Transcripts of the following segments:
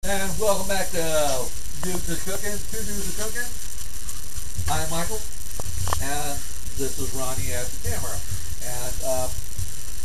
And welcome back to Dudes is Cooking, Two Dudes is Cooking. I'm Michael, and this is Ronnie at the camera. And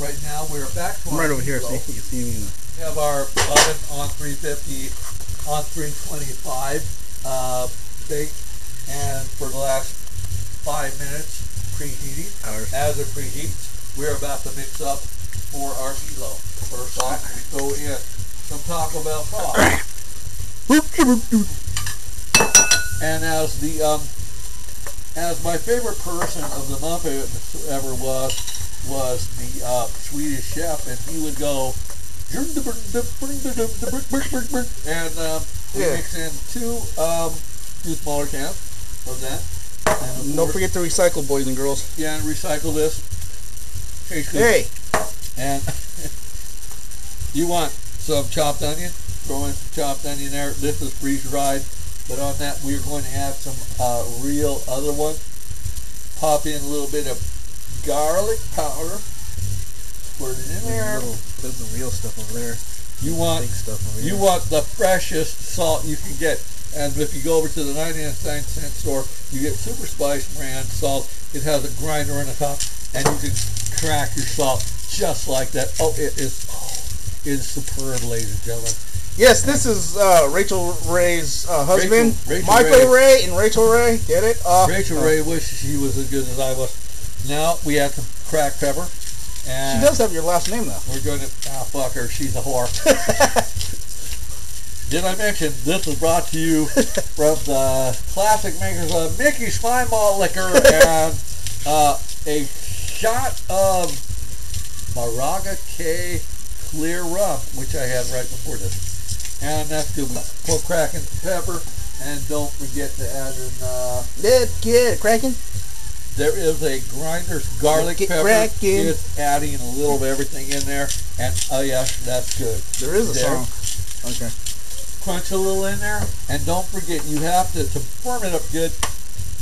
right now we're back to I'm right over here, see? You see me. We have our oven on 350, on 325 bake, and for the last 5 minutes preheating. As it preheats, we're about to mix up for our meatloaf. First off, we throw in some Taco Bell sauce. And as my favorite person of the month ever was the Swedish chef, and he would go, and we mix in two smaller cans of that. And don't forget to recycle, boys and girls. Yeah, and recycle this. Hey! And you want some chopped onion? Throw in some chopped onion there. This is freeze-dried, but on that we're going to add some real other one. Pop in a little bit of garlic powder. Squirt it in there. There's the real stuff over there. You want the freshest salt you can get. And if you go over to the 99-cent store, you get Super Spice brand salt. It has a grinder on the top, and you can crack your salt just like that. Oh, it is superb, ladies and gentlemen. Yes, this is Rachel Ray's husband, Rachel Michael Ray and Rachel Ray. Get it? Rachel Ray wishes she was as good as I was. Now we add some cracked pepper. And she does have your last name, though. We're going to, fuck her, she's a whore. Did I mention this is brought to you from the classic makers of Mickey's Fine Malt Liquor and a shot of Moraga K Clear Rum, which I had right before this. And that's good. We pour cracking pepper, and don't forget to add in get cracking. There is a grinder's garlic pepper. Cracking. It's adding a little of everything in there, and oh yeah, that's good. There is a song. Okay. Crunch a little in there, and don't forget you have to firm it up good.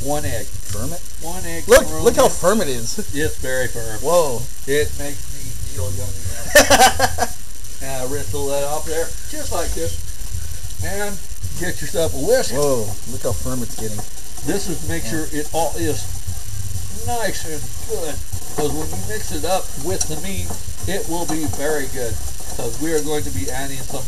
1 egg. Firm it? 1 egg. Look how firm it is. It's very firm. Whoa. It makes me feel yummy. Now rinse all that off there, just like this, and get yourself a whisk. Whoa! Look how firm it's getting. This is to make sure it all is nice and good, because when you mix it up with the meat, it will be very good. Because we are going to be adding some.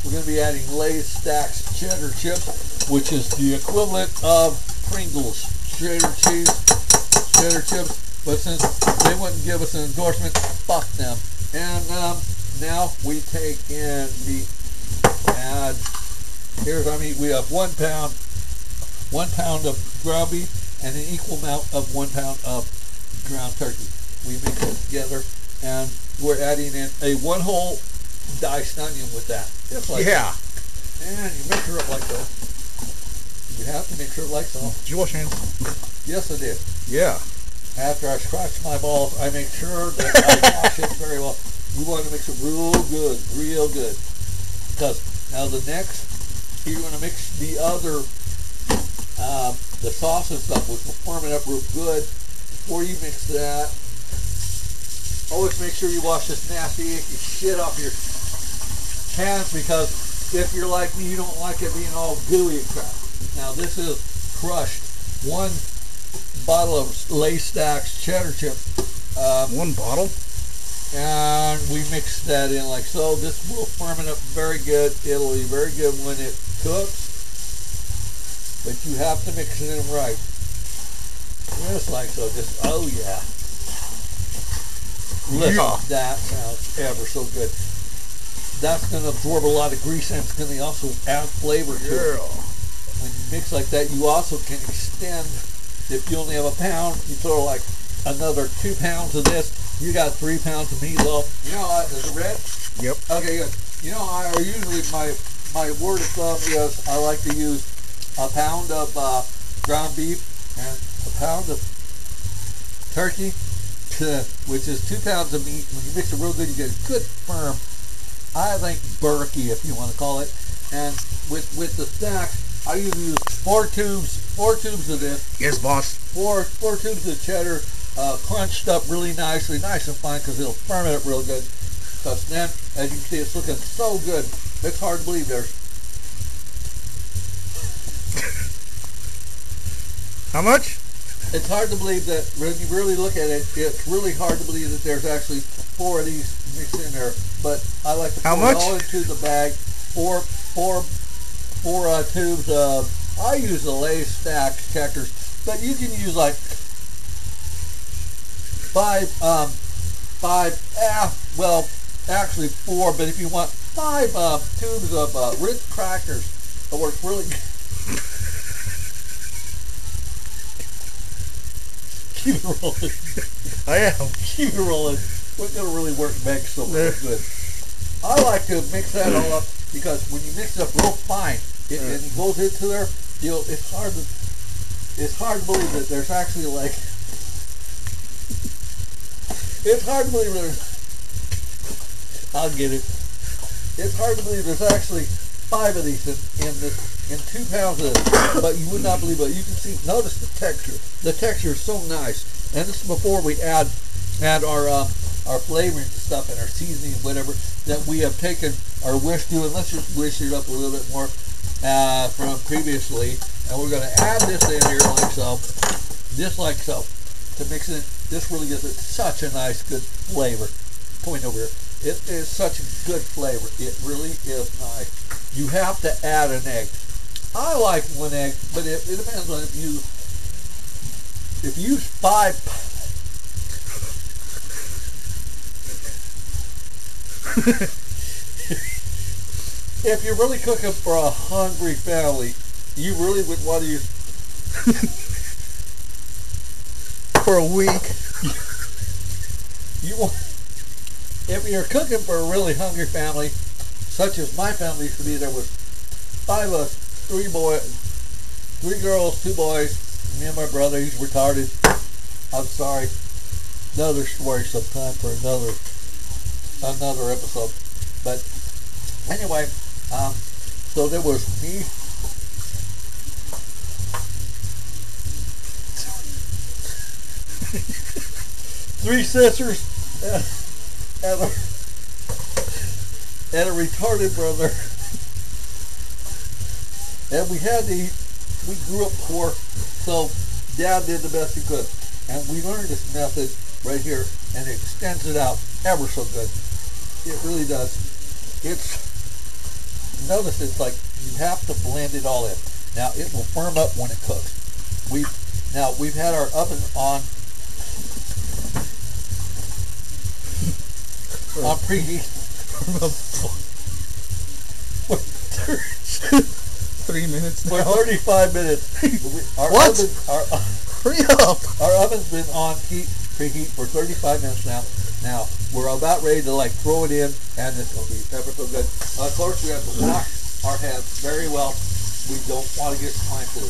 We're going to be adding Lay's Stacks cheddar chips, which is the equivalent of Pringles cheddar chips. But since they wouldn't give us an endorsement, fuck them. And now we take in here's our meat. We have 1 pound of ground beef and an equal amount of 1 pound of ground turkey. We mix it together, and we're adding in a 1 whole diced onion with that. Just like that. And you mix her up like so. You have to mix her up like so. Did you wash your hands? Yes, I did. Yeah. After I scratch my balls, I make sure that I wash it very well. We want to mix it real good. Because now the next, you're going to mix the other, the sauce and stuff, which will firm it up real good. Before you mix that, always make sure you wash this nasty, icky shit off your hands, because if you're like me, you don't like it being all gooey and crap. Now this is crushed 1 bottle of Lay's Stacks cheddar chip. 1 bottle? And we mix that in like so. This will firm it up very good. It'll be very good when it cooks. But you have to mix it in right. Just like so. Just, oh yeah. Listen, that sounds ever so good. That's going to absorb a lot of grease, and it's going to also add flavor to it. When you mix like that, you also can extend. If you only have 1 pound, you throw like another 2 pounds of this. You got 3 pounds of meatloaf. You know what? Is it red? Yep. Okay, good. You know, I usually my word of thumb is I like to use 1 pound of ground beef and 1 pound of turkey, which is 2 pounds of meat. When you mix it real good, you get a good firm, I think, burky, if you want to call it. And with the stacks, I usually use 4 tubes of this. Yes, boss. 4 tubes of cheddar, crunched up really nicely, nice and fine, because it'll firm it up real good. Because then, as you can see, it's looking so good. It's hard to believe there's... How much? It's hard to believe that when you really look at it, it's really hard to believe that there's actually 4 of these mixed in there. But I like to How pour it much? all into the bag. Four tubes of... I use the Lay's stack checkers, but you can use like 5, well, actually 4, but if you want 5 tubes of Ritz crackers, that works really good. Keep it rolling. I am. Keep it rolling. We're going to really work back so good. I like to mix that all up because when you mix it up real fine, and it goes into there, you know, it's hard to believe that there's actually like, it's hard to believe there's, I'll get it. It's hard to believe there's actually 5 of these in 2 pounds of this, but you would not believe it. You can see, notice the texture. The texture is so nice. And this is before we add our flavoring stuff and our seasoning and whatever that we have taken our wish to, and let's just wish it up a little bit more from previously. And we're going to add this in here like so, just like so, to mix it. This really gives it such a nice, good flavor. Point over here. It is such a good flavor. It really is nice. You have to add an egg. I like 1 egg, but it depends on if you use 5. If you're really cooking for a hungry family, you really would want to use For a week. You want, if you're cooking for a really hungry family, such as my family used to be, there was 5 of us, 3 girls, 2 boys, me and my brother. He's retarded. I'm sorry. Another story sometime for another episode. But anyway, so there was me, 3 sisters, and a retarded brother. And we grew up poor, so Dad did the best he could. And we learned this method right here, and it extends it out ever so good. It really does. Notice it's like you have to blend it all in. Now it will firm up when it cooks. We've had our oven on preheat. 3 minutes For now. 35 minutes. What? Hurry up. Our oven's been on preheat for 35 minutes now. Now, we're about ready to like throw it in, and it's going to be ever so good. Of course, we have to wash our hands very well. We don't want to get swine flu.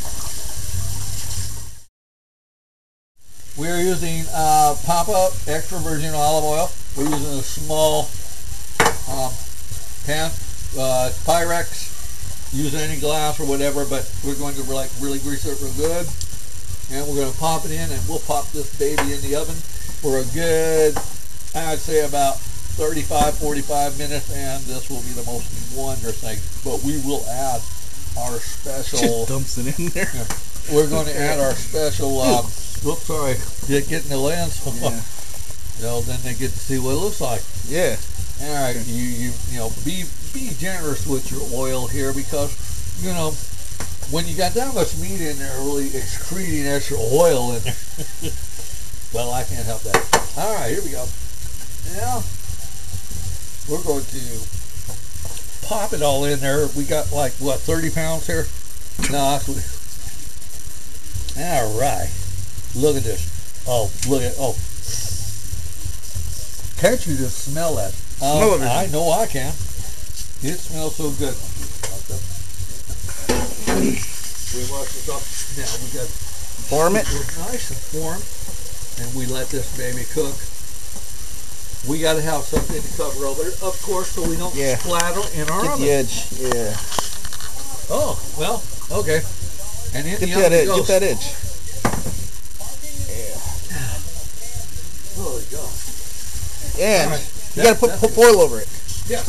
We're using Papa extra virgin olive oil. We're using a small pan, Pyrex. Use any glass or whatever, but we're going to like really grease it real good. And we're going to pop it in, and we'll pop this baby in the oven for a good, I'd say about 35-45 minutes, and this will be the most wondrous thing. But we will add our special... Just dumps it in there. Yeah, we're going to add our special... oops, sorry. Getting the lens. Yeah. Then they get to see what it looks like. Yeah. All right, you know, be generous with your oil here, because, you know, when you got that much meat in there, really excreting extra oil in there. Well, I can't help that. All right, here we go. Now, we're going to pop it all in there. We got like, what, 30 pounds here? No, actually. All right. Look at this. Oh, look at, oh. Can't you just smell that? I know I can. It smells so good. We wash this up. Now we got Form it. It's nice and formed, and we let this baby cook. We got to have something to cover over it, of course, so we don't splatter in our oven. Get the edge. Yeah. Oh, well, okay. And in Get the that oven edge. goes. Get that edge. Yeah. Holy God. And All right. You got to put foil over it. Yeah.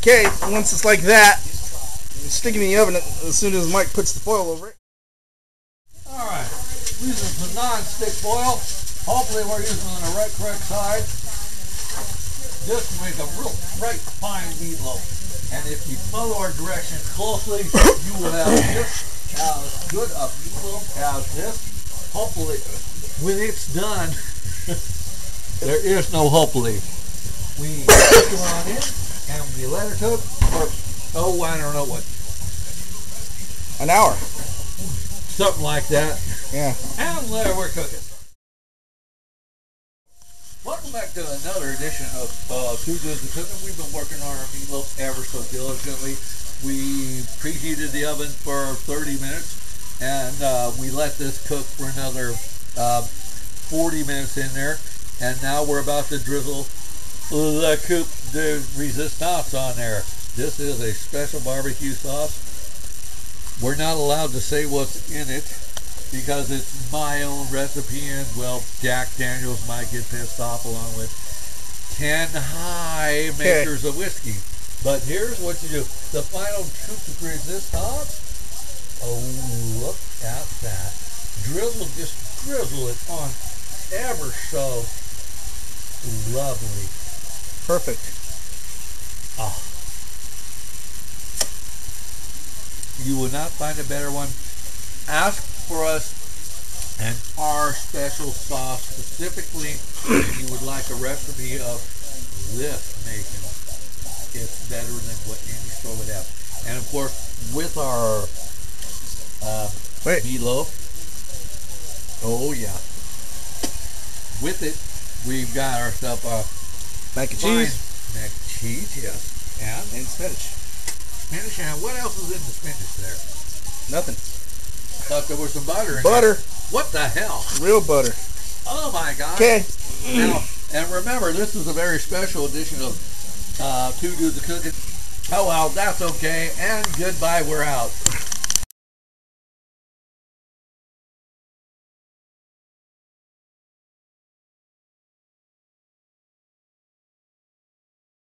Okay, once it's like that, stick it in the oven as soon as Mike puts the foil over it. Alright, using some non-stick foil. Hopefully we're using it on the correct side. This will make a real bright, fine meatloaf. And if you follow our directions closely, you will have just as good a meatloaf as this. Hopefully, when it's done, there is no hopefully. We put it on in, and we let it cook for, I don't know what. An hour. Something like that. Yeah. And there we're cooking. Welcome back to another edition of Two Dudes of Cooking. We've been working on our meatloaf ever so diligently. We preheated the oven for 30 minutes, and we let this cook for another 40 minutes in there. And now we're about to drizzle the coupe de resistance on there. This is a special barbecue sauce. We're not allowed to say what's in it because it's my own recipe, and well, Jack Daniels might get pissed off along with 10 high makers of whiskey. But here's what you do. The final coupe de resistance. Oh, look at that. Just drizzle it on ever so lovely. Perfect. Oh. You will not find a better one. Ask for us and our special sauce specifically if you would like a recipe of this making. It's better than what any store would have. And of course, with our meatloaf, oh yeah, with it, we've got ourselves a mac and cheese. Mac and cheese, yes. And spinach. Spinach, and what else is in the spinach there? Nothing. Thought there was some butter in Butter. there. What the hell? Real butter. Oh my God. Okay. Now, and remember, this is a very special edition of Two Dudes of Cooking. Oh well, that's okay. And goodbye, we're out.